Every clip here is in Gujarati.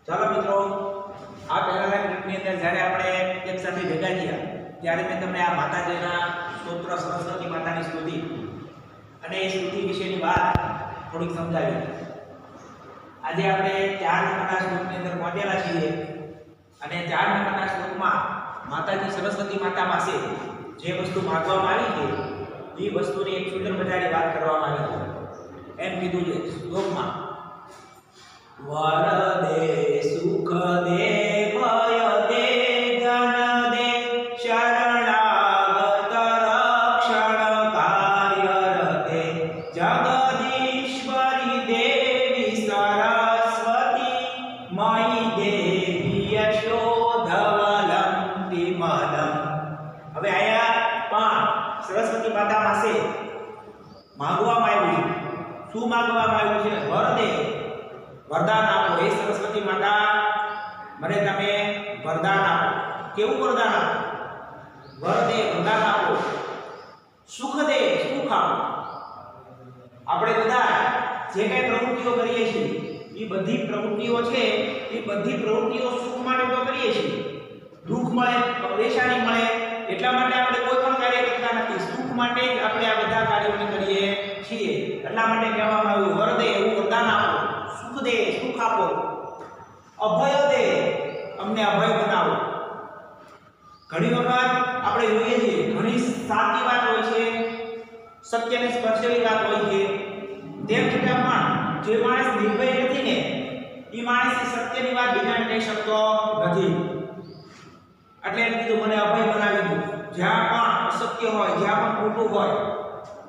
ચાલો મિત્રો, આ પહેલાના ક્લિપની અંદર જ્યારે આપણે એક સાથે ભેગા થયા ત્યારે મેં તમને આ માતાજીના સ્તોત્ર સરસ્વતી માતાની સ્તુતિ અને એ સ્તુતિ વિશેની વાત થોડીક સમજાવી. આજે આપણે 4 નંબરના શ્લોકની અંદર પહોંચેલા છીએ અને 4 નંબરના શ્લોકમાં માતાજી સરસ્વતી માતા પાસે જે વસ્તુ માંગવામાં આવી છે એ વસ્તુની એક સુંદર મજાની વાત કરવામાં આવી છે. એમ કીધું છે શ્લોકમાં, વરદે સુખ દે ભય દે ધન દે શરણાગત રક્ષણ કાર્ય રતે જગદીશ્વરી દેવી સરસ્વતી મયી દેવી યશોધવલં વિમલં. હવે આયા સરસ્વતી માતા પાસે માંગવામાં આવ્યું છે. શું માંગવામાં આવ્યું છે? વરદે, વરદાન આપો. હે સરસ્વતી માતા, મને તમે વરદાન આપો. કેવું વરદાન આપો? વરદે, વરદાન આપો. સુખ દે, સુખ આપો. આપણે બધા જે કઈ પ્રવૃત્તિઓ કરીએ છીએ એ બધી પ્રવૃત્તિઓ છે એ બધી પ્રવૃત્તિઓ સુખ માટે તો કરીએ છીએ. દુઃખ મળે, પરેશાની મળે એટલા માટે આપણે કોઈ પણ કાર્ય કરતા નથી. સુખ માટે જ આપણે આ બધા કાર્યોને કરીએ છીએ. એટલા માટે કહેવામાં આવ્યું વરદે, એવું વરદાન આપો. સુખ દે, સુખ આપો. અભય દે, અમને અભય બનાવો. ઘણી વખત આપણે જોઈએ છીએ ઘણી સાચી વાત હોય છે, સત્યને સ્પર્શેલી વાત હોય છે, તેમ છતાં પણ જે માણસ નિર્ભય નથી ને એ માણસ સત્યની વાત બીજાને કહી શકતો નથી. એટલે એમ કીધું મને અભય બનાવી દો. જ્યાં પણ અસત્ય હોય, જ્યાં પણ ખોટું હોય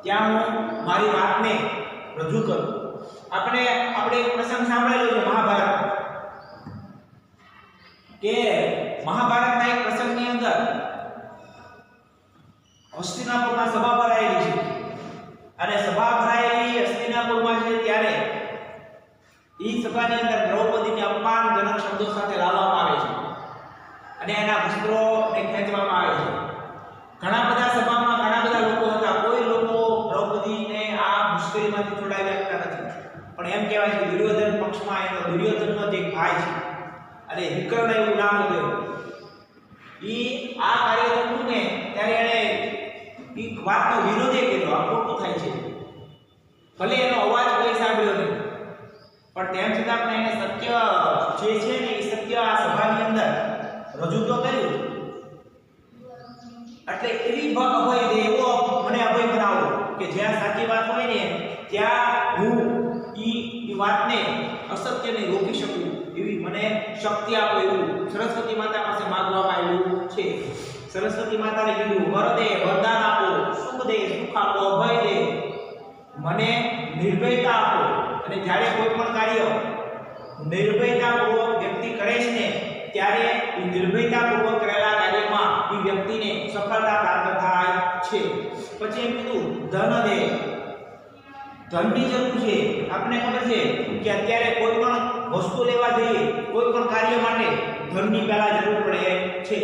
ત્યાં હું મારી વાતને રજૂ કરું. આપણે એક પ્રસંગ સાંભળેલો છે મહાભારત, કે મહાભારતના એક પ્રસંગની અંદર હસ્તિનાપુરમાં સભા ભરાયેલી છે અને સભા ભરાયેલી હસ્તિનાપુરમાં છે ત્યારે એ સભાની અંદર દ્રૌપદીને અપમાનજનક શબ્દો સાથે લાવવામાં આવે છે અને એના વસ્ત્રોને ખેંચવામાં આવે છે. ઘણા બધા સભામાં ઘણા બધા લોકો હતા. કોઈ લોકો દ્રૌપદીને આ મુશ્કેલીમાંથી છોડાવી શકતા નથી. પણ એમ કહેવાય છે દુર્યોધન પક્ષમાં એનો દુર્યોધનનો જે ભાઈ છે અને વિકર્ણ એવું નામ હતું, એ આ કાર્ય થયું ને ત્યારે એણે એ વાતનો વિરોધ કર્યો. આ ખોટું થાય છે. ભલે એનો અવાજ કોઈ સાંભળ્યો નહીં પણ તેમ છતાં પણ એને સત્ય જે છે ને એ સત્ય આ સભાની અંદર રજૂ તો કર્યું. એટલે એવી અભય દે, એવો મને અભય બનાવો કે જ્યાં સાચી વાત હોય ને ત્યાં હું ઈ વાતને અસત્યને રોકી શકું એવી મને શક્તિ આપો. એવું સરસ્વતી માતા પાસે માંગવામાં આવ્યું છે. સરસ્વતી માતાને કીધું વરદે, વરદાન આપો. સુખ દે, સુખ આપો. અભય દે, મને નિર્ભયતા આપો. અને જ્યારે કોઈ પણ કાર્ય નિર્ભયતાપૂર્વક વ્યક્તિ કરે છે ને ત્યારે એ નિર્ભયતાપૂર્વક કરેલા કાર્યમાં એ વ્યક્તિને સફળતા પ્રાપ્ત થાય છે. પછી એમ કીધું ધન દે. ધનની જરૂર છે. આપણે ખબર છે કે અત્યારે કોઈ પણ વસ્તુ લેવા જઈએ, કોઈ પણ કાર્ય માટે ધનની પહેલા જરૂર પડે છે.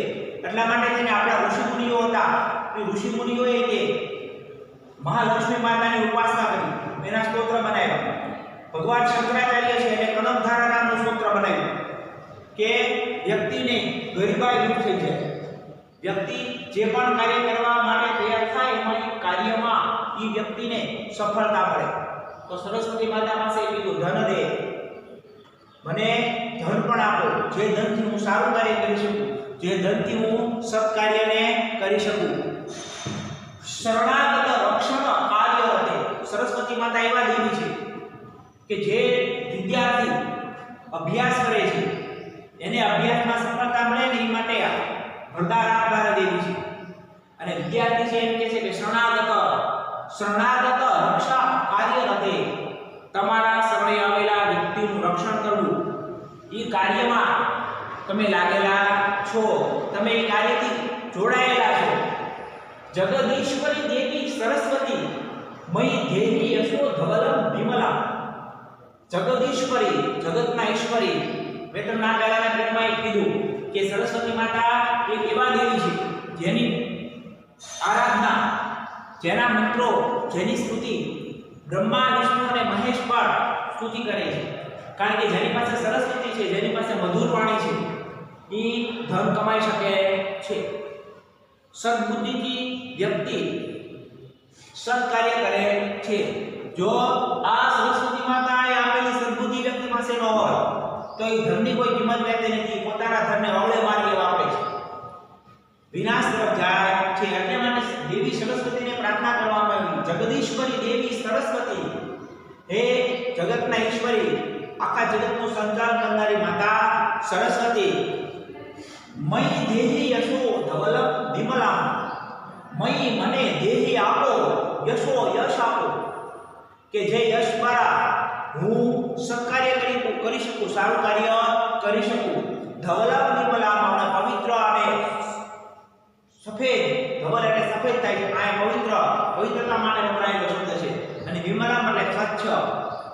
એટલા માટે થઈને આપણા ઋષિમુનિઓ હતા, એ ઋષિમુનિઓએ કે મહાલક્ષ્મી માતાની ઉપાસના કરી, એના સ્તોત્ર બનાવ્યા. ભગવાન શંકરાચાર્ય છે એને કનકધારા નામનું સ્તોત્ર બનાવ્યું કે વ્યક્તિને ગરીબાઈ દૂર થઈ જાય. વ્યક્તિ જે પણ કાર્ય કરવા માટે તૈયાર થાય એમાં કાર્યમાં એ વ્યક્તિને સફળતા મળે. તો સરસ્વતી માતા પાસે કીધું ધન દે, મને ધન પણ આપો. જે ધનથી હું સારું કાર્ય કરી શકું, જે ધનથી હું સત્કાર્યને કરી શકું. શરણાગત રક્ષણ કાર્ય રતે. સરસ્વતી માતા એવા દેવી છે કે જે વિદ્યાર્થી અભ્યાસ કરે છે એને અભ્યાસમાં સફળતા મળે ને એ માટે વરદાન આપનારા દેવી છે. અને વિદ્યાર્થી છે એમ કહે છે કે શરણાગત રક્ષા કાર્ય રતે. તમારા શરણે આવેલા વ્યક્તિનું રક્ષણ કરવું, એ કાર્યમાં તમે લાગેલા છો, તમે એ કાર્યથી જોડાયેલા છો. જગદીશ્વરી દેવી સરસ્વતી મયી દેવી યશોધવલં વિમલા. જગદીશ્વરી, જગતના ઈશ્વરી. મેં તમને આ પહેલાના ક્લિપમાં કીધું કે સરસ્વતી માતા એક એવા દેવી છે જેની આરાધના, જેના મંત્રો, જેની સ્તુતિ બ્રહ્મા, વિષ્ણુ અને મહેશ પણ સ્તુતિ કરે છે. કારણ કે જેની પાસે સરસ્વતી છે, જેની પાસે મધુર વાણી છે, એ ધન કમાઈ શકે છે. સદબુદ્ધિથી વ્યક્તિ સત્કાર્ય કરે છે. જો આ સરસ્વતી માતાએ આપેલી સદબુદ્ધિ વ્યક્તિ પાસે ન હોય તો એ ધનની કોઈ કિંમત રહેતી નથી, પોતાના ધનને અવળે માર્ગે વાપરે છે, વિનાશ તરફ જાય છે. એટલે માટે દેવી સરસ્વતીને પ્રાર્થના કરવામાં આવી. જગદીશ્વરી દેવી સરસ્વતી, હે જગતના ઈશ્વરી, આખા જગતનું સંચાલન કરનારી માતા સરસ્વતી, મયી દેહી યશો ધવલમ વિમલામ, મયી મને દેહી આપો, યશો યશ આપો, કે જે યશ દ્વારા હું સત્કાર્ય કરી શકું, સારું કાર્ય કરી શકું. ધવલમ વિમલામ, અને પવિત્ર અને સફેદ, ધવલ એટલે સફેદ થાય છે, આ પવિત્ર, પવિત્રતા માટે વપરાયેલો શબ્દ છે. અને વિમલામ એટલે સ્વચ્છ,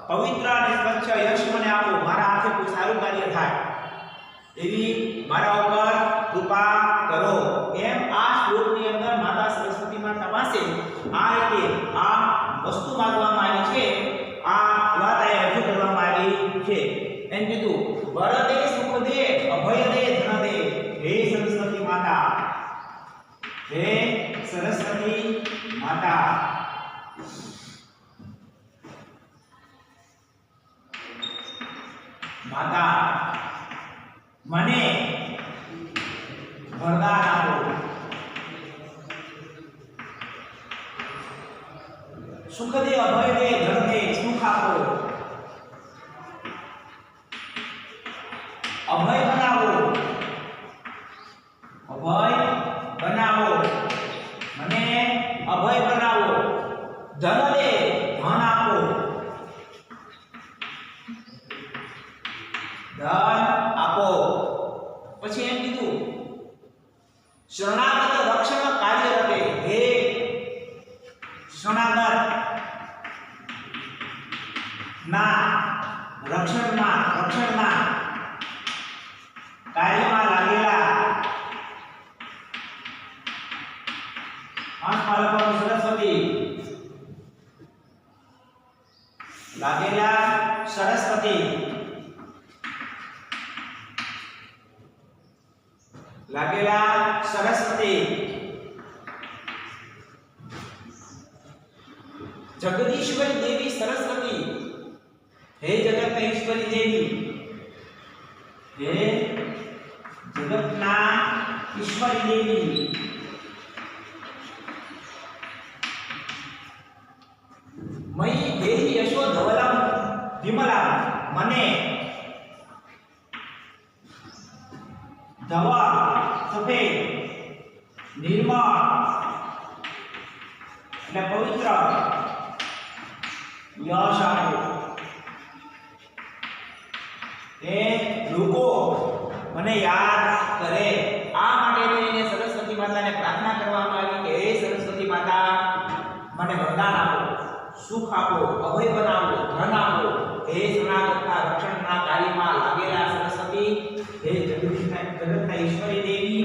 પવિત્ર અને સ્વચ્છ યશ મને આપો, મારા હાથે કોઈ સારું કાર્ય થાય એવી મારા ઉપર કૃપા કરો. એમ આ શ્લોકની અંદર માતા સરસ્વતી માતા પાસે આ રીતે આ વસ્તુ માંગવામાં આવી છે, આ વાત અહીંયા રજૂ કરવામાં આવી છે. એમ કીધું, વર દે, સુખ દે, અભય દે, ધન દે, હે સરસ્વતી માતા, હે સરસ્વતી માતા. માતા મને વરદાન આપો, સુખ દે, અભય દે, ધન દે, સુખ આપો, અભય બનાવો, અભય બનાવો, મને અભય બનાવો, ધન દે, ધન આપો, ધન આપો. પછી એમ કીધું, શરણાગત રક્ષણ કાર્ય રતે, હે શરણાગત ના રક્ષણના કાર્યમાં લાગેલા સરસ્વતી, લાગેલા સરસ્વતી, લાગેલા સરસ્વતી, જગદીશ્વરી દેવી સરસ્વતી, હે જગતના ઈશ્વરી દેવી, હે જગતના ઈશ્વરી દેવી, મયી દેહી યશો ધવલમ વિમલા, મને ધવલ સફેદ, નિર્મળ અને પવિત્ર યશ આપો. એ લોકો મને યાદ કરે. આ માટે થઈને સરસ્વતી માતાને પ્રાર્થના કરવામાં આવી કે હે સરસ્વતી માતા, મને વરદાન આપો, સુખ આપો, અભય બનાવો, ધન આપો, હે શરણાગતના રક્ષણના કાર્યમાં લાગેલા સરસ્વતી, હે જગતના ઈશ્વરી દેવી,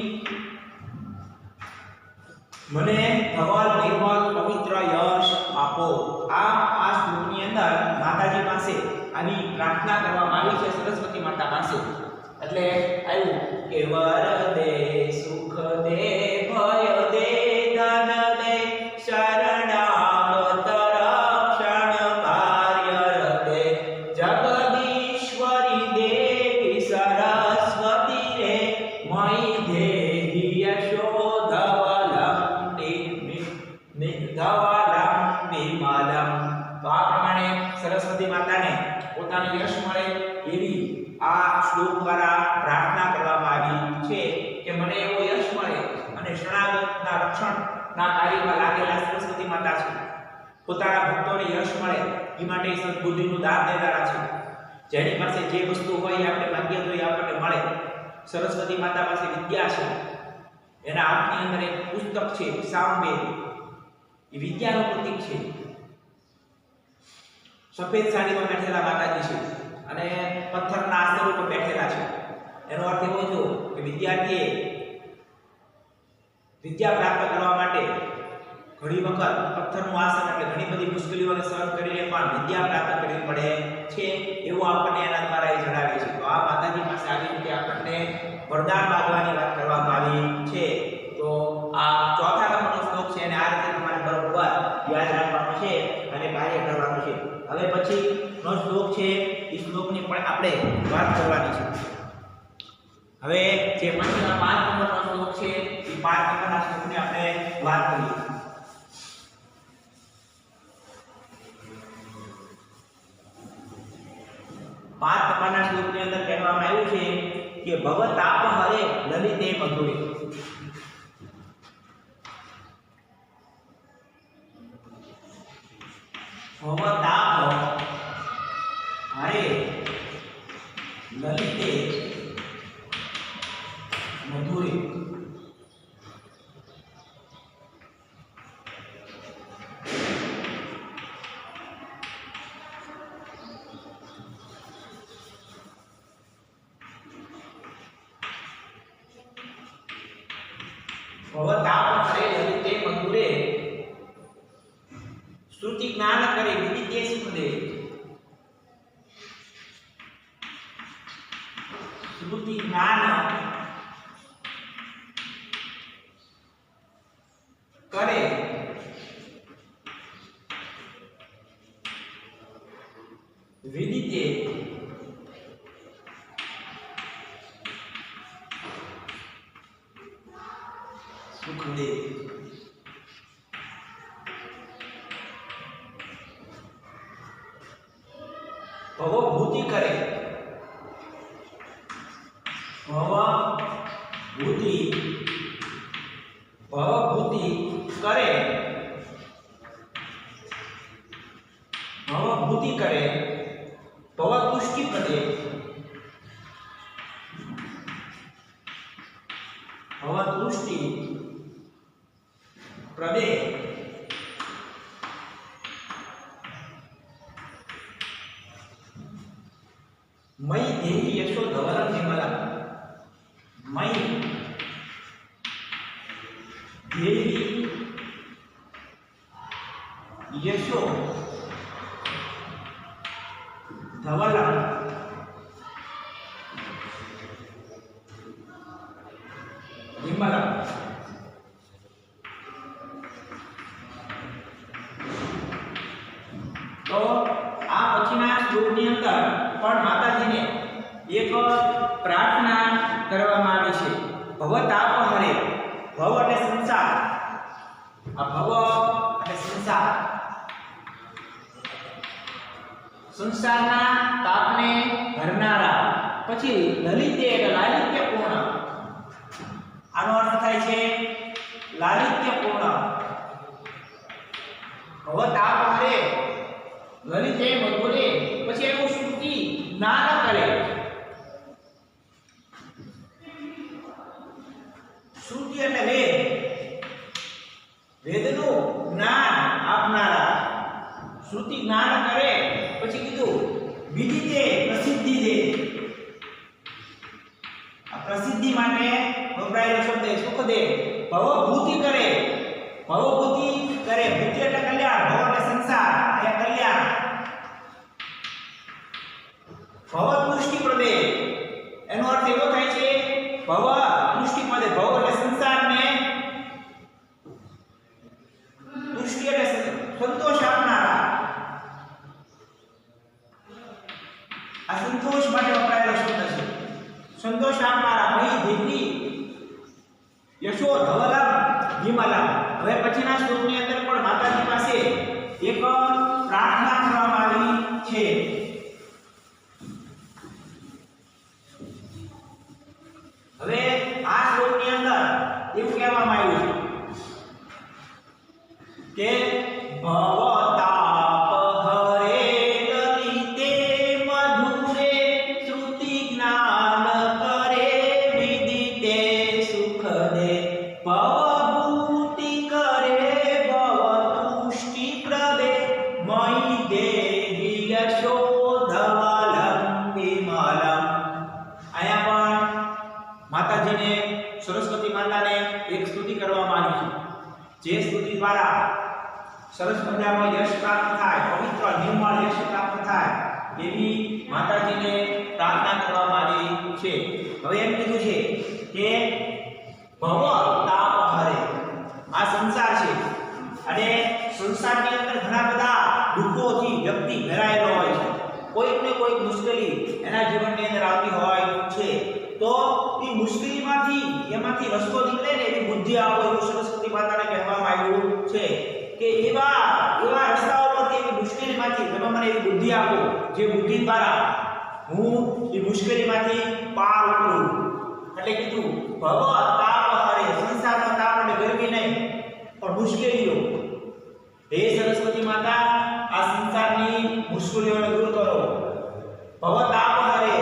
મને ધવલ, નિર્મળ, પવિત્ર યશ આપો. આ શ્લોકની અંદર માતાજી પાસે આની પ્રાર્થના કરવામાં આવી છે, સરસ્વતી માતા પાસે. એટલે આવ્યું કે વર દે, સુખ દે, ભય દે, ધન દે, શરણાગત રક્ષણ કાર્ય રતે, જગદીશ્વરી દેવી સરસ્વતી રે, મયી દેહી યશો ધવલમ વિમલમ. તો આ પ્રમાણે સરસ્વતી માતાને પોતાનું યશ મળે એવી આ શ્લોક દ્વારા પ્રાર્થના કરવામાં આવી છે કે મને એવો યશ મળે. અને શરણાગતના રક્ષણના કાર્યમાં લાગેલા સરસ્વતી માતા છે, પોતાના ભક્તોને યશ મળે એ માટે સદબુદ્ધિનું દાન દેનારા છે. જેની પાસે જે વસ્તુ હોય આપણે માંગીએ તો એ આપણને મળે. સરસ્વતી માતા પાસે વિદ્યા છે, એના હાથની અંદર એક પુસ્તક છે સામવેદ, એ વિદ્યાનું પ્રતીક છે. સફેદ સાડીમાં બેઠેલા માતાજી છે અને પથ્થરના આસન ઉપર બેઠેલા છે. એનો અર્થ એવો થયો કે વિદ્યાર્થીએ વિદ્યા પ્રાપ્ત કરવા માટે ઘણી વખત પથ્થરનું આસન એટલે ઘણી બધી મુશ્કેલીઓને સહન કરીને પણ વિદ્યા પ્રાપ્ત કરવી પડે છે, એવું આપણને એના દ્વારા એ જણાવે છે. તો આ માતાજી વાત કરવાની છે. હવે જે પછીના 5 નંબરનો શ્લોક છે એ 5 નંબરના શ્લોકની આપણે વાત કરીએ. 5 નંબરના શ્લોકની અંદર કહેવામાં આવ્યું છે કે ભવ તાપ હરે લલિતે મધુરે. ભવ તાપ હરે લલિતે મધુરે. ભવતાપ હરે લલિતે મધુરે શ્રુતિ જ્ઞાન કરે વિદિતે સુખ દે. શ્રુતિ જ્ઞાન કરે વિદિતે સુખ દે. ભવભૂતિ કરે ભવભૂતિ કરે ભવભૂતિ કરે ભવતુષ્ટિ પ્રદે. ભવતુષ્ટિ પ્રદે મયી દેવી યશો ધવલમ નિમલમ. મયી દેવી યશો ધવલમ નિમલમ. તો આ પછીના શ્લોકની અંદર પણ માતાજીને એક પ્રાર્થના કરવામાં આવી છે. ભવતાપ હરે. ભવ એટલે સંસાર. આ ભવ એટલે સંસાર. સંસારના તાપને હરનારા. પછી લલિતે એટલે લાલિત્યપૂર્ણ. આનો અર્થ થાય છે લાલિત્યપૂર્ણ. ભવતાપ હરે લલિતે મધુરે. પછી એનું શ્રુતિ જ્ઞાન કરે. શ્રુતિ એટલે વેદ. વેદનું જ્ઞાન આપનારા. શ્રુતિ જ્ઞાન કરે. પછી કીધું વિદિતે પ્રસિદ્ધિ દે. આ પ્રસિદ્ધિ માટે વપરાયેલો શબ્દ સુખ દે. ભવભૂતિ કરે. ભવભૂતિ કરે. ભૂતિ એટલે કલ્યાણ. ભવ એટલે સંસાર. એ કલ્યાણ. ભવતુષ્ટિ પ્રદે. એનો અર્થ એવો થાય છે ભવ તુષ્ટિ પ્રદે. ભવ એટલે સંસારને તુષ્ટિ એટલે સંતોષ આપનારા. આ સંતોષ માટે વપરાયેલો શબ્દ છે. સંતોષ આપનારા. મયી દેવી યશો ધવલમ વિમલમ. હવે પછીના શ્લોકની અંદર પણ માતાજી પાસે એક પ્રાર્થના કરવામાં આવી છે. હવે આ શ્લોકની અંદર એવું કહેવામાં આવ્યું છે કે ભવતાપ હરે લલિતે મધુરે શ્રુતિ જ્ઞાન કરે વિદિતે સુખ દે. ભવભૂતિ કરે ભવતુષ્ટિ પ્રદે મયી દેવી યશો ધવલમ વિમલમ. અહીંયા પણ માતાજીને સરસ્વતી માતાને એક સ્તુતિ કરવામાં આવી છે. જે સ્તુતિ દ્વારા સરસ મજામાં યશ પ્રાપ્ત થાય, પવિત્ર નિર્મળ યશ પ્રાપ્ત થાય એવી માતાજીને પ્રાર્થના કરવામાં આવી છે. હવે એમ કીધું છે કે ભવ તાપ હરે. આ સંસાર છે અને સંસારની અંદર ઘણા બધા દુઃખોથી વ્યક્તિ ઘેરાયેલો હોય છે. કોઈક ને કોઈક મુશ્કેલી એના જીવનની અંદર આવતી હોય છે તો એ મુશ્કેલીમાંથી એમાંથી રસ્તો નીકળે ને એવી બુદ્ધિ આપો એવું સરસ્વતી માતાને કહેવામાં આવ્યું છે કે એવા રસ્તાઓ પરથી એવી મુશ્કેલીમાંથી તમે મને એવી બુદ્ધિ આપો જે બુદ્ધિ દ્વારા હું એ મુશ્કેલીમાંથી પાર ઉતરું. એટલે કીધું ભવ તાપ હરે, સંસારનો તાપ અને ગરમી નહીં પણ મુશ્કેલીઓ. હે સરસ્વતી માતા આ સંસારની મુશ્કેલીઓને દૂર કરો. ભવ તાપ હરે,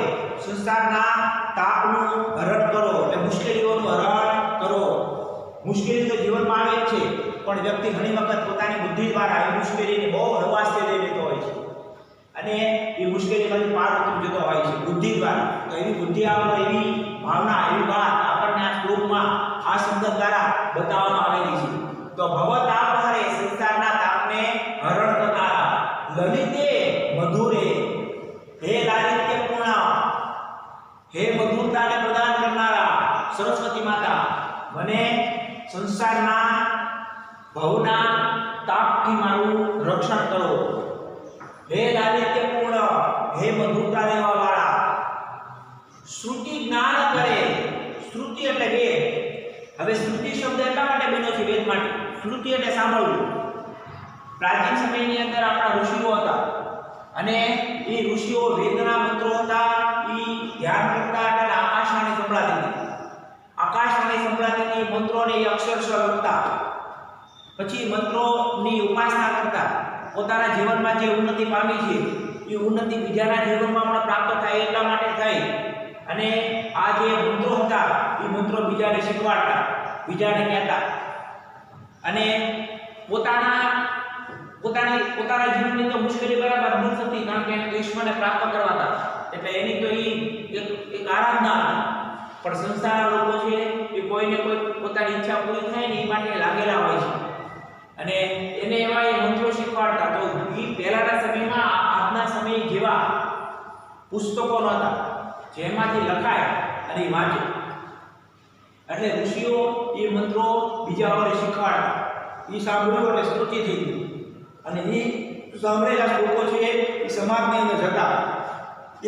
સંસારના તાપનું હરણ કરો એટલે મુશ્કેલીઓનું હરણ કરો. મુશ્કેલી તો જીવનમાં આવે જ છે પણ વ્યક્તિ ઘણી વખત પોતાની બુદ્ધિ દ્વારા એ મુશ્કેલીને બહુ હળવાશથી લઈ લેતો હોય છે અને એ મુશ્કેલીમાંથી પાર ઉતરી જતો હોય છે બુદ્ધિ દ્વારા. તો એવી બુદ્ધિ આપો, એવી ભાવના, એવી વાત આપણને આ શ્લોકમાં આ શબ્દ દ્વારા બતાવવામાં આવેલી છે. તો ભવ તાપ હરે, સંસારના તાપને હરણ કરનારા, લલિતે મધુરે, હે લાલિત્ય પૂર્ણ, હે મધુરતાને પ્રદાન કરનારા સરસ્વતી માતા મને સંસારના ભવના તાપથી મારું રક્ષણ કરો. હે લાલિત્ય પૂર્ણ, હે મધુરતા દેવા વાળા, શ્રુતિ જ્ઞાન કરે. શ્રુતિ એટલે વેદ. હવે શ્રુતિ શબ્દ એટલા માટે બન્યો છે વેદ માટે. શ્રુતિ એટલે સાંભળવું. પ્રાચીન સમયની અંદર આપણા ઋષિઓ હતા અને એ ઋષિઓ વેદના મંત્રો હતા એ ધ્યાન કરતા એટલે આકાશવાણી સંભળાતી હતી. આકાશવાણી સંભળાતી હતી, મંત્રોને એ અક્ષરશઃ લખતા, પછી મંત્રોની ઉપાસના કરતા. પોતાના જીવનમાં જે ઉન્નતિ પામી છે એ ઉન્નતિ બીજાના જીવનમાં પણ પ્રાપ્ત થાય એટલા માટે થઈ અને આ જે મંત્રો હતા એ મંત્રો બીજાને શીખવાડતા, બીજાને કહેતા અને પોતાના જીવનની તો મુશ્કેલી બરાબર દૂર થતી કારણ કે એને ઈશ્વરને પ્રાપ્ત કરવાતા એટલે એની તો એક આરાધના હતી. પણ સંસારના લોકો છે એ કોઈને કોઈ પોતાની ઈચ્છા પૂરી થાય ને એ માટે લાગેલા હોય છે અને એને એવા એ મંત્રો શીખવાડતા. તો એ પહેલાના સમયમાં આજના સમય જેવા પુસ્તકો નહોતા જેમાંથી લખાય અને એ વાંચે. એટલે ઋષિઓ એ મંત્રો બીજાઓને શીખવાડતા. એ સાંભળ્યું એટલે સ્મૃતિ થઈ ગઈ અને એ સાંભળેલા શ્લોકો છે એ સમાજની અંદર જતા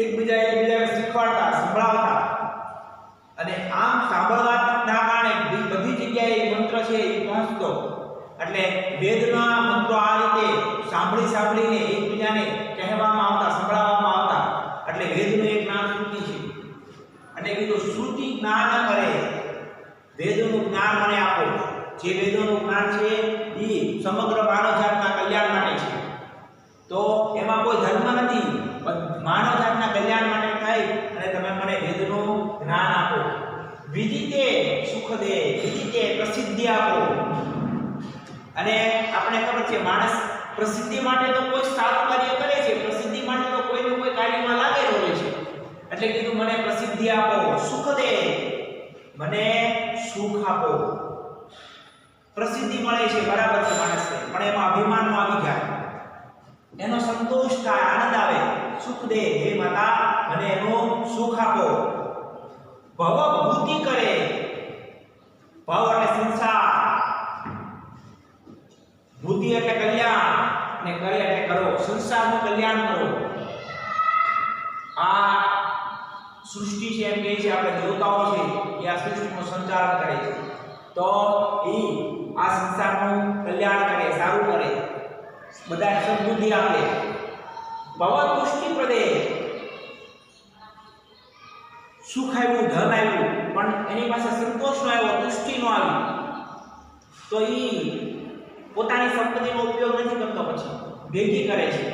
એકબીજાને શીખવાડતા, સંભળાવતા અને આમ સાંભળવાના કારણે બધી જગ્યાએ મંત્ર છે એ પહોંચતો. એટલે વેદના મંત્રો આ રીતે સાંભળીને એકબીજાને કહેવામાં આવતા, સંભળાવવામાં આવતા. એટલે વેદનું એક નામ શ્રુતિ છે અને કીધું શ્રુતિ જ્ઞાન કરે. વેદનું જ્ઞાન મને આપો. જે વેદોનું જ્ઞાન છે એ સમગ્ર માનવજાતના કલ્યાણ માટે છે. તો એમાં કોઈ ધર્મ નથી, માનવજાતના કલ્યાણ માટે થાય અને તમે મને વેદનું જ્ઞાન આપો. વિદિતે સુખ દે, વિદિતે પ્રસિદ્ધિ આપો. અને આપણે ખબર છે માણસ પ્રસિદ્ધિ માટે તો કોઈ સારું કાર્ય કરે છે, પ્રસિદ્ધિ માટે તો કોઈને કોઈ કાર્યમાં લાગેલો રહે છે. એટલે કીધું મને પ્રસિદ્ધિ આપો. સુખ દે, મને સુખ આપો. પ્રસિદ્ધિ મળે છે બરાબર છે માણસને પણ એમાં અભિમાન ન આવી જાય, એનો સંતોષ થાય, આનંદ આવે. સુખ દે હે માતા, મને એનું સુખ આપો. ભવ ભૂતિ કરે. ભવ એટલે સંસાર, ભૂતિ એટલે કલ્યાણ ને કરે એટલે કરો. સંસારનું કલ્યાણ કરો. આ સૃષ્ટિ છે એમ કહે છે આપણે દેવતાઓ છે એ આ સૃષ્ટિનું સંચાલન કરે છે. તો એ આ સંસારનું કલ્યાણ કરે, સારું કરે, બધાને સદબુદ્ધિ આપે. ભવ તુષ્ટિ પ્રદે. સુખ આવ્યું, ધન આવ્યું પણ એની પાસે સંતોષ ન આવ્યો, તુષ્ટિ ન આવી તો એ પોતાની સંપત્તિનો ઉપયોગ નથી કરતો, પછી ભેગી કરે છે.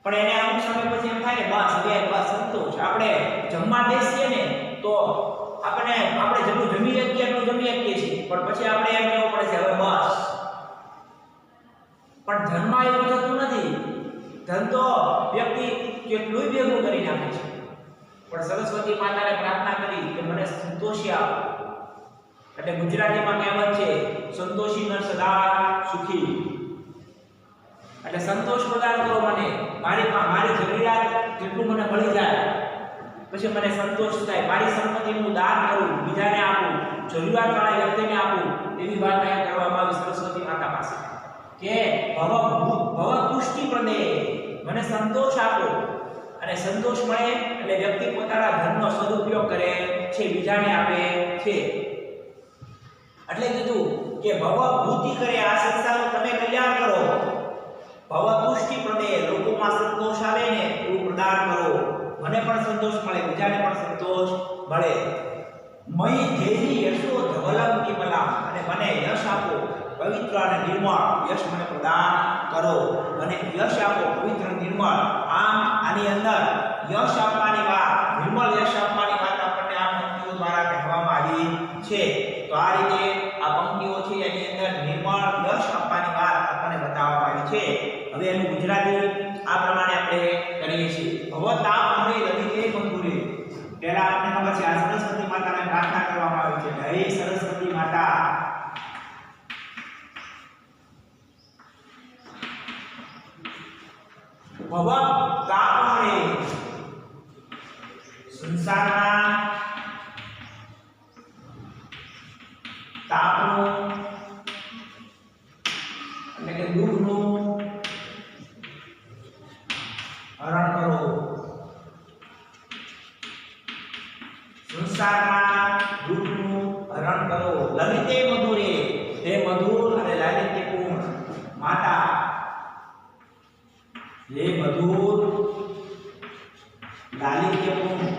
પણ એને અમુક સમય પછી એમ થાય ને બસ સંતોષ. આપણે જમવા બેસીએ ને તો આપણે જેટલું જમી શકીએ છીએ પણ પછી આપણે એમ કહેવું પડે છે હવે બસ. પણ ધનમાં એવું થતું નથી. ધન તો વ્યક્તિ કેટલું ભેગું કરી નાખે છે પણ સરસ્વતી માતાને પ્રાર્થના કરી કે મને સંતોષી આપો. એટલે ગુજરાતીમાં કહેવત છે સંતોષી નર સદા સુખી. એટલે સંતોષ પ્રદાન કરો મને, મારી જરૂરિયાત જેટલું મને મળી જાય પછી મને સંતોષ થાય. મારી સંપત્તિનું દાન કરું, બીજાને આપું, જરૂરિયાતવાળા વ્યક્તિને આપું. એવી વાત અહીંયા કરવામાં આવી સરસ્વતી માતા પાસે કે ભવ તુષ્ટિ પ્રદે, મને સંતોષ આપો. અને સંતોષ મળે એટલે વ્યક્તિ પોતાના ધનનો સદુપયોગ કરે છે, બીજાને આપે છે. એટલે કીધું કે ભવ ભૂતિ કરે, આ સંસારનું તમે કલ્યાણ કરો. ભવ પુષ્ટિ પ્રદે, લોકોમાં સંતોષ આવે ને એવું પ્રદાન કરો. મને પણ સંતોષ મળે, બીજાને પણ સંતોષ મળે. મય ધૈર્ય યશો ધવલમ કિમલમ, અને મને યશ આપો, પવિત્ર અને નિર્મળ યશ મને પ્રદાન કરો. મને યશ આપો, પવિત્ર નિર્મળ. આમ આની અંદર યશ આપવાની વાત, નિર્મળ યશ આપવાની વાત આપણને આ પંક્તિઓ દ્વારા કહેવામાં આવી છે. તો આ રીતે આ પંક્તિઓ છે એની અંદર નિર્મળ યશ આપવાની વાત આપણને બતાવવામાં આવી છે. હવે એનું ગુજરાતી આ પ્રમાણે આપણે કરીએ છીએ. ભવતા અમરે લલિતે મંદુરે. પહેલા આપણે ખબર છે આ સરસ્વતી માતાને પ્રાર્થના કરવામાં આવી છે. હે સરસ્વતી માતા, ભવ તાપમરે, સંસારના તાપનું એટલે કે દુઃખનું હરણ કરો. સંસારના દુઃખનું હરણ કરો. લલિતે મધુરે, હે મધુર અને લાલિત્યપૂર્ણ માતા. હે મધુર લાલિત્યપૂર્ણ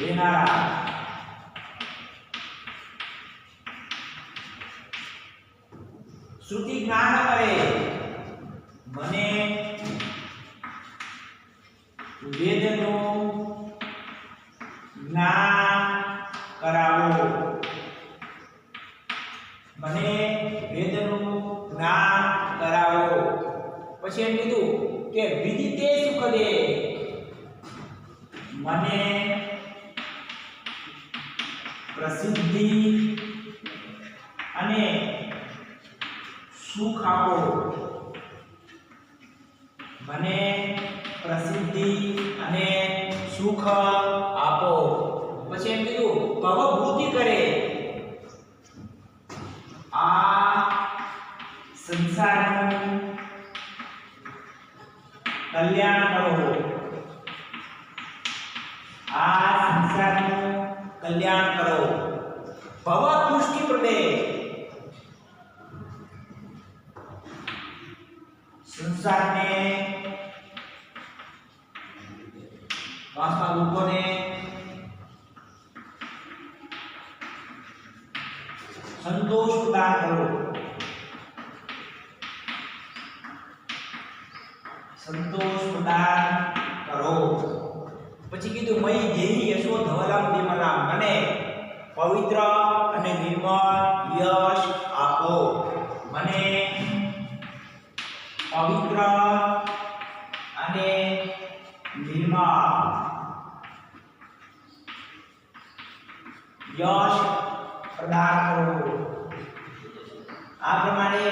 દેનારા. શ્રુતિ જ્ઞાન કરે, મને વેદનું જ્ઞાન કરાવો. મને વેદનું જ્ઞાન કરાવો. પછી એમ કીધું કે વિદિતે સુખ દે, મને પ્રસિદ્ધિ અને સુખ આપો. મને પ્રસિદ્ધિ અને સુખ આપો. પછી એમ કીધું ભવભૂતિ કરે, આ સંસારનું કલ્યાણ કરો. આ સંસારનું કલ્યાણ કરો. ભવ પુષ્ટિ પ્રદે, સંસારને વાસના લોકોને સંતોષ પ્રદાન કરો. સંતોષ પ્રદાન કરો. પછી કીધું મય દેહી યશો ધવલમ વિમલમ, મને પવિત્ર અને નિર્મળ યશ આપો. મને પવિત્ર અને નિર્મળ યશ પ્રદાન કરો. આ પ્રમાણે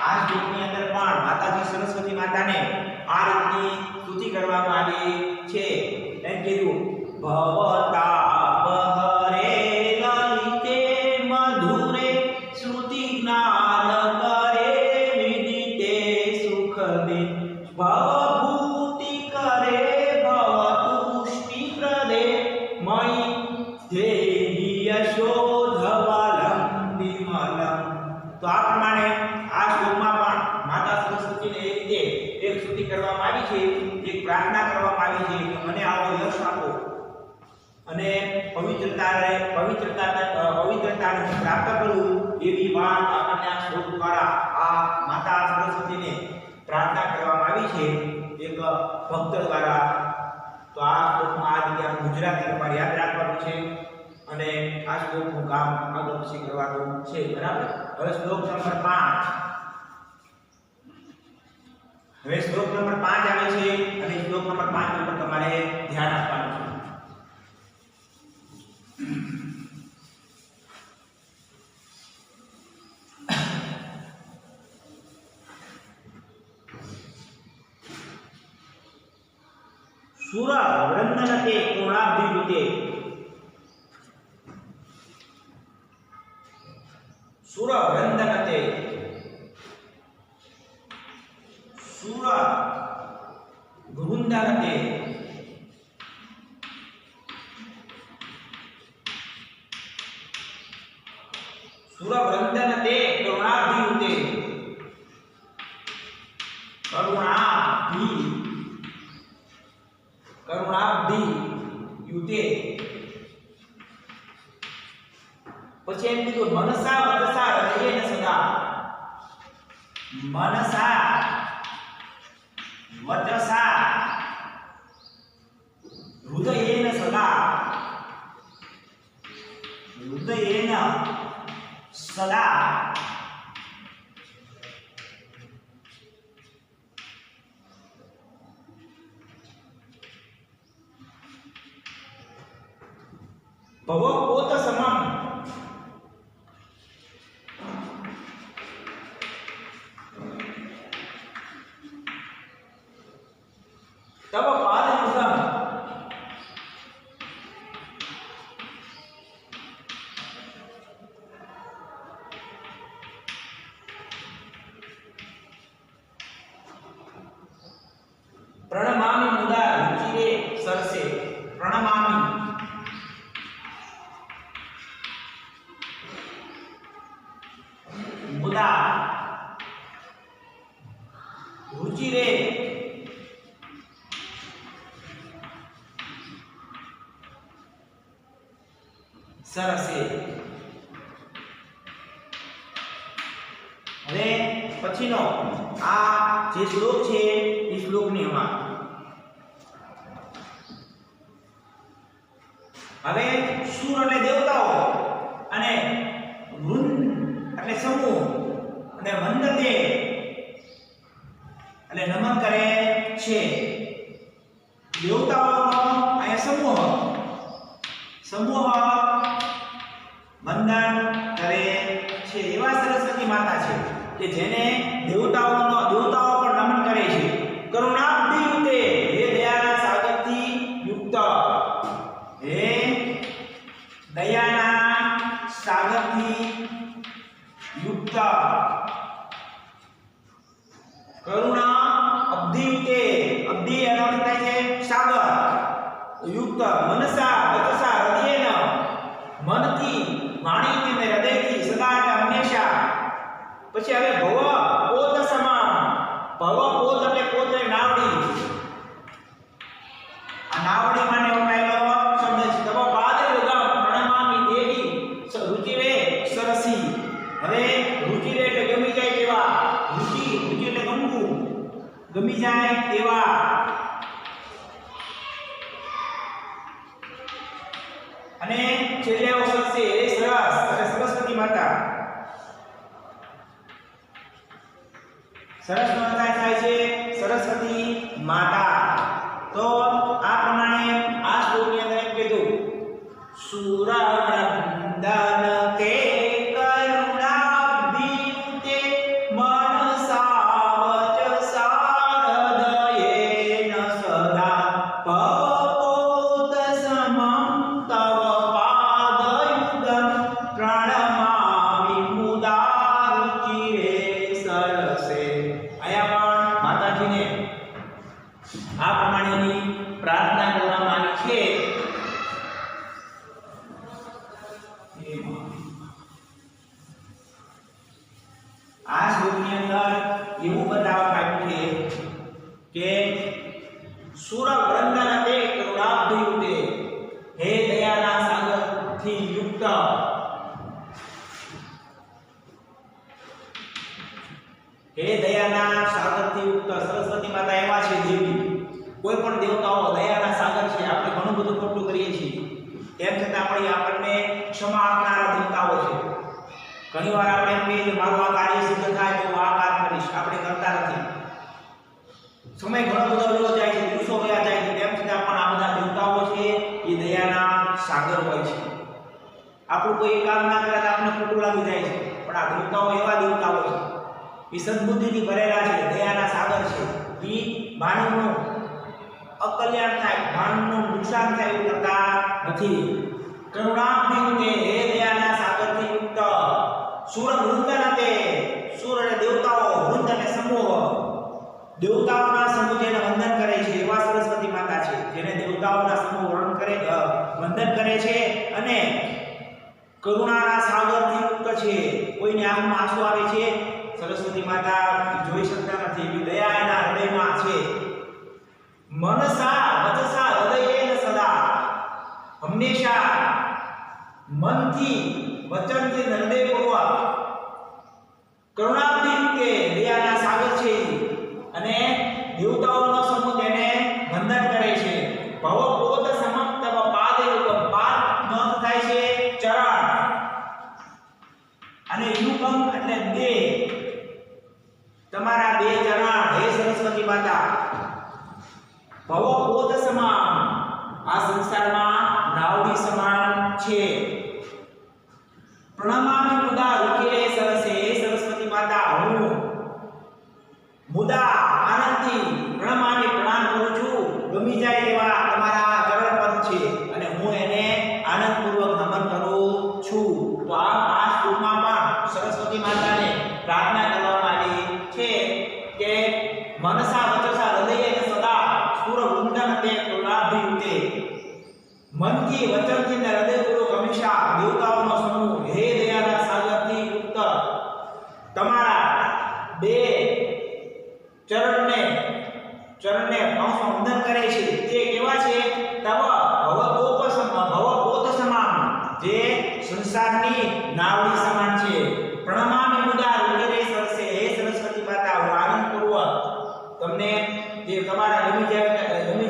આ શ્લોકની અંદર પણ માતાજી સરસ્વતી માતાને આ રીતની સ્તુતિ કરવામાં આવી છે. એમ કીધું ભવતાપ હરે લલિતે મધુરે, શ્રુતિ જ્ઞાન કરે વિદિતે સુખ દે. ભવભૂતિ કરે ભવતુષ્ટિ પ્રદે, મય ધૈર્ય યશોધવલમ વિમલમ. તો આ પ્રમાણે આ શ્લોકમાં પણ માતા સરસ્વતીને એ રીતે એક સ્તુતિ કરવામાં આવી છે, એક પ્રાર્થના કરવામાં આવી છે કે મને આવો યશ આપો અને પવિત્રતાને પ્રાપ્ત કરું. એવી વાત આપણને આ શ્લોક દ્વારા આ માતા સરસ્વતીને પ્રાર્થના કરવામાં આવી છે એક ભક્ત દ્વારા. તો આ શ્લોકમાં આ રીતે ગુજરાતી તમારે યાદ રાખવાનું છે અને આ શ્લોકનું કામ આગળ પછી કરવાનું છે. બરાબર. હવે શ્લોક નંબર 5. હવે શ્લોક નંબર 5 આવે છે અને શ્લોક નંબર 5 ઉપર તમારે ધ્યાન આપવાનું છે. સુર વૃંદનતે કોણાભિભૂતે, સુર વૃંદનતે વૃંદનતે સુરવૃંદનતે કરુણાભિયુતે કરુણાભિયુતે પછી એમ કીધું મનસા વચસા હૃદયેન સદા મનસા વચસા હૃદયેન સદા હૃદયેન સદા ભવપોત સમમ તવ પાદયુગમ પ્રણમામિ મુદા રુચિરે સરસે પ્રણમામિ મુદા રુચિરે સરસે હવે પછીનો આ જે શ્લોક છે એ શ્લોકની વાત હવે સુર એટલે દેવતાઓ અને વૃંદ એટલે સમૂહ અને વંદતે એટલે નમન કરે છે દેવતાઓનો અહીંયા સમૂહ વંદન કરે છે એવા સરસ્વતી માતા છે કે જેને દેવતાઓ પર નમન કરે છે કરુણાબ્ધિયુતે હે દયાના સાગરથી યુક્ત હે દયાના સાગરથી યુક્ત કરુણા અબ્ધિયુતે અબ્ધિ એનો અર્થ થાય છે સાગર યુક્ત મનસા વચસા હૃદયેન મનથી વાણીથી અને હૃદયથી સદા એટલે હંમેશા પછી હવે ભવ પોત સમા ભવ પોત એટલે પોત એટલે નાવડી આ નાવડી માને વપરાયેલો શબ્દ છે તવ પાદયુગમ પ્રણમામિ દેવી રુચિરે સરસી હવે રુચિરે એટલે ગમી જાય તેવા રુચિ એટલે ગમવું ગમી જાય તેવા અને છેલ્લે અવસર છે સરસ એટલે સરસ્વતી માતા સરસ નો અર્થ થાય છે સરસ્વતી માતા તો આ પ્રમાણે આ શ્લોકની અંદર એમ કીધું સુરવૃંદન તે કરુણાભિયુતે મનસા વચસા હૃદયેન સદા ભવપોત સમમ તવ પાદયુગમ પ્રણમામિ મુદા રુચિરે સરસે આયા પણ માતાજીને આ પ્રમાણેની પ્રાર્થના કરવામાં આવી છે આ શ્લોકની અંદર એવું બતાવવામાં આવ્યું છે કે સુરવૃંદનતે કરુણાબ્ધિયુતે હે દયાના સાગરથી યુક્ત હે દયાના સાગરથી યુક્ત સરસ્વતી માતા એવા છે દેવી કોઈ પણ દેવતાઓ દયાના સાગર છે આપણે ઘણું બધું ખોટું કરીએ છીએ તેમ છતાં આપણને ક્ષમા આપનારા દેવતાઓ છે ઘણીવાર આપણે એમ કહીએ કે મારું આ કાર્ય સિદ્ધ થાય તો હું આ કામ કરીશ આપણે કરતા નથી સમય ઘણો બધો વયો જાય છે દિવસો વયા જાય છે તેમ છતાં પણ આ બધા દેવતાઓ છે એ દયાના સાગર હોય છે આપણું કોઈ કામ ના કરે તો આપણને ખોટું લાગી જાય છે પણ આ દેવતાઓ એવા દેવતાઓ છે એ સદબુદ્ધિથી ભરેલા છે દયાના સાગર છે એ માનવનું અકલ્યાણ થાય માનવનું નુકસાન થાય એવું કરતા નથી કરુણાબ્ધિયુતે હે દયાના સાગરથી યુક્ત સુરવૃંદનતે સુર અને દેવતાઓ વૃંદ અને સમૂહ દેવતાઓના સમૂહ જેને વંદન કરે છે એવા સરસ્વતી માતા છે, જેને દેવતાઓના સમૂહ વંદન કરે છે અને કરુણાના સાગરથી યુક્ત છે. કોઈની આંખમાં આંસુ આવે છે, સરસ્વતી માતા જોઈ શકતા નથી એવી દયા એના હૃદયમાં છે. મનસા વચસા હૃદયેન સદા, હંમેશા મનથી વચનથી હૃદયપૂર્વક કરુણાથી યુક્ત દયાના સાગર છે અને દેવતાઓનો સમૂહ તેને વંદન કરે છે. ભવપોત સમક્તવ પાદેયુગમ, પાદ નો અર્થ થાય છે ચરણ અને યુગમ એટલે બે, તમારા બે ચરણ હે સરસ્વતી માતા. ભવપોત સમાન, આ સંસારમાં નાવડી સમાન છે. પ્રણમામિ મુદા રૂખિલે સરસે, હે સરસ્વતી માતા હું મુદા આનંદથી પ્રણમામિ પ્રણામ કરું છું. ગમી જાય એવા તમારા ચરણ પદ છે અને હું એને આનંદપૂર્વક નમન કરું છું. તો આ શ્લોકમાં પણ સરસ્વતી માતાને પ્રાર્થના કરવામાં આવી છે કે મનસા વચસા હૃદયેન સદા સુર વૃંદન તે કરુણાભિયુતે, મનથી વચનથી અને હૃદયપૂર્વક હંમેશા દેવતાઓનો સમૂહ હે દયાના સાગરથી યુક્ત તમારા બે ચરણને પાંવમાં વંદન કરે છે. તે કેવા છે? તવ ભવપોત સમાન, જે સંસારની નાવડી સમાન છે. પ્રણમામિ મુદા રૂખિલે સરસે, હે સરસ્વતી માતા હું આનંદપૂર્વક તમને જે તમારા ગમી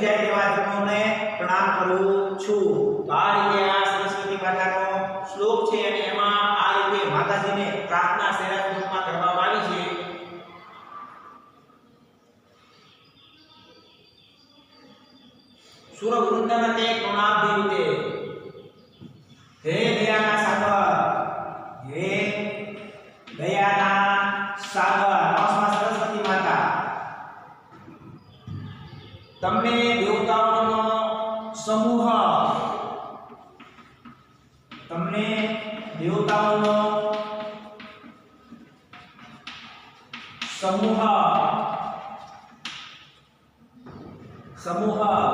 જાય તેવા ચરણોને પ્રણામ કરું છું. તો આ રીતે આ સરસ્વતી માતાનો શ્લોક છે અને એમાં આ રીતે માતાજીને પ્રાર્થના સેવા શ્લોકમાં કરવામાં આવી છે. સુર વૃંદન તે કરુણાભિયુતે, હે દયાના સાગર, હે દયાના સાગર પાસમાં સરસ્વતી માતા, તમને દેવતાઓનો સમૂહ, તમને દેવતાઓનો સમૂહ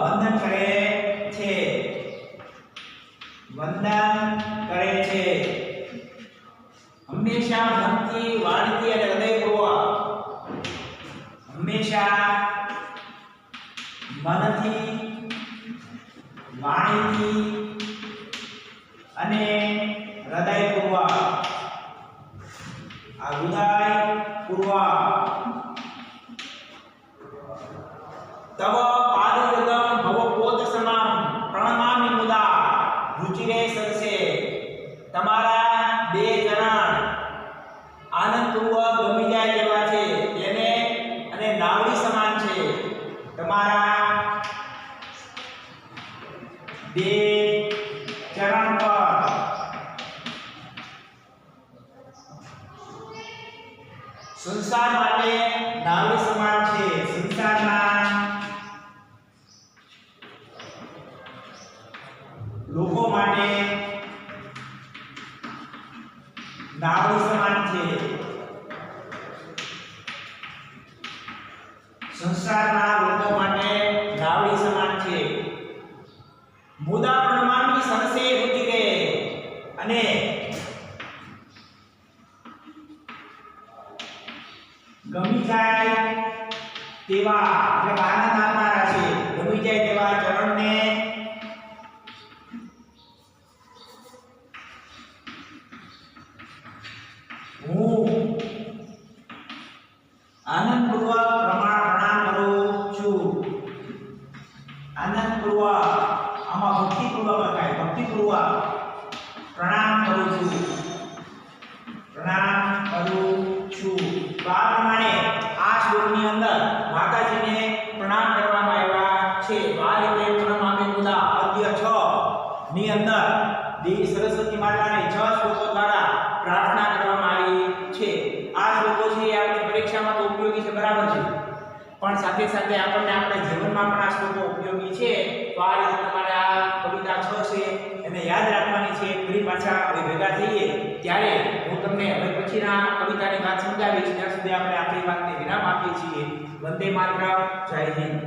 વંદન કરે છે, હંમેશા મનથી વાણીથી અને હૃદયપૂર્વક, હંમેશા મનથી વાણીથી અને હૃદયપૂર્વક, આ હૃદયપૂર્વક તવ પાદયુગમ ભવપોત સમામ પ્રણમામિ મુદા રૂચિરે સરસે, તમારા બે ચરણ આનંદપૂર્વક ગમી જાય તેવા છે તેને અને નાવડી સમાન છે. તમારા બે ચરણ પર સંસાર માટે નાવડી સમાન છે. સંસારના લોકો માટે નાવડી સમાન છે. સંસારના લોકો માટે નાવડી સમાન છે. મુદા પ્રણમામિ સરસે રૂચિરે, અને ગમી જાય તેવા જે આનંદ આપનારા છે, ગમી જાય તેવા ચરણને હું આનંદપૂર્વક પ્રણામ કરું છું. આનંદપૂર્વક, આમાં ભક્તિપૂર્વક લખાય, ભક્તિપૂર્વક પ્રણામ કરું છું. તો આ પ્રમાણે આ શ્લોકની અંદર માતાજીને પ્રણામ કરવામાં આવ્યા છે. તો આ રીતે પ્રણામ મુદા અધ્યાય 6 ની અંદર દેવી સરસ્વતી માતાને 6 શ્લોકો દ્વારા પ્રાર્થના કરવામાં આવી છે. આ શ્લોકો છે એ આપણે પરીક્ષામાં તો ઉપયોગી છે, બરાબર છે, પણ સાથે સાથે આપણને આપણા જીવનમાં પણ આ શ્લોકો ઉપયોગી છે. તો આ રીતે તમારે આ કવિતા 6 છે એને યાદ રાખવાની છે. ફરી પાછા હવે ભેગા થઈએ ત્યારે હું તમને હવે પછીના કવિતાની વાત સમજાવીશ. ત્યાં સુધી આપણે આપણી વાતને વિરામ આપીએ છીએ. વંદે માતરમ. જય હિન્દ.